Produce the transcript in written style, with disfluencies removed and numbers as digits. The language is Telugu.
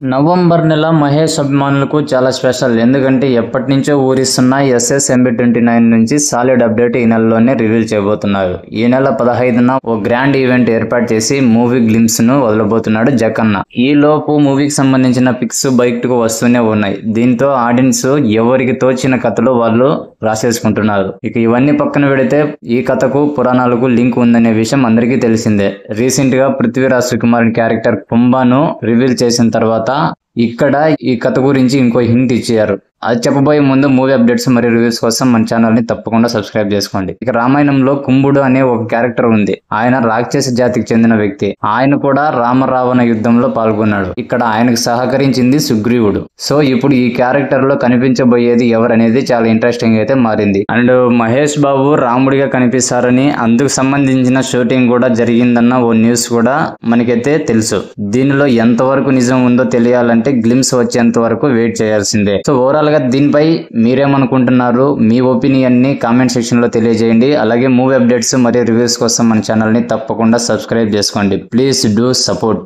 నవంబర్ నెల మహేష్ అభిమానులకు చాలా స్పెషల్. ఎందుకంటే ఎప్పటి నుంచో ఊరిస్తున్న SSMB29 నుంచి సాలిడ్ అప్డేట్ ఈ నెలలోనే రివీల్ చేయబోతున్నారు. ఈ నెల 15న ఓ గ్రాండ్ ఈవెంట్ ఏర్పాటు చేసి మూవీ గ్లిమ్స్ ను వదలబోతున్నాడు జక్కన్న. ఈ లోపు మూవీకి సంబంధించిన పిక్స్ బయటకు వస్తూనే ఉన్నాయి. దీంతో ఆడియన్స్ ఎవరికి తోచిన కథలు వాళ్ళు రాసేసుకుంటున్నారు. ఇక ఇవన్నీ పక్కన పెడితే ఈ కథకు పురాణాలకు లింక్ ఉందనే విషయం అందరికీ తెలిసిందే. రీసెంట్ గా పృథ్వీరాజ్ సుకుమార్ క్యారెక్టర్ కుంభను రివీల్ చేసిన తర్వాత ఇక్కడ ఈ కథ గురించి ఇంకో హింట్ ఇచ్చారు. అది చెప్పబోయే ముందు మూవీ అప్డేట్స్ మరియు రివ్యూస్ కోసం మన ఛానల్ ని తప్పకుండా సబ్స్క్రైబ్ చేసుకోండి. ఇక రామాయణంలో కుంభుడు అనే ఒక క్యారెక్టర్ ఉంది. ఆయన రాక్షస జాతికి చెందిన వ్యక్తి. ఆయన కూడా రామరావణ యుద్ధంలో పాల్గొన్నాడు. ఇక్కడ ఆయనకు సహకరించింది సుగ్రీవుడు. సో ఇప్పుడు ఈ క్యారెక్టర్ లో కనిపించబోయేది ఎవరనేది చాలా ఇంట్రెస్టింగ్ అయితే మారింది. అండ్ మహేష్ బాబు రాముడిగా కనిపిస్తారని, అందుకు సంబంధించిన షూటింగ్ కూడా జరిగిందన్న ఓ న్యూస్ కూడా మనకైతే తెలుసు. దీనిలో ఎంతవరకు నిజం ఉందో తెలియాలంటే గ్లిమ్స్ వచ్చేంత వరకు వెయిట్ చేయాల్సిందే. సో ఓవరాల్ గా దీనిపై మీరేమనుకుంటున్నారు? మీ ఒపీనియన్ ని కామెంట్ సెక్షన్ లో తెలియజేయండి. అలాగే మూవీ అప్డేట్స్ మరియు రివ్యూస్ కోసం మన ఛానల్ ని తప్పకుండా సబ్స్క్రైబ్ చేసుకోండి. Please do support.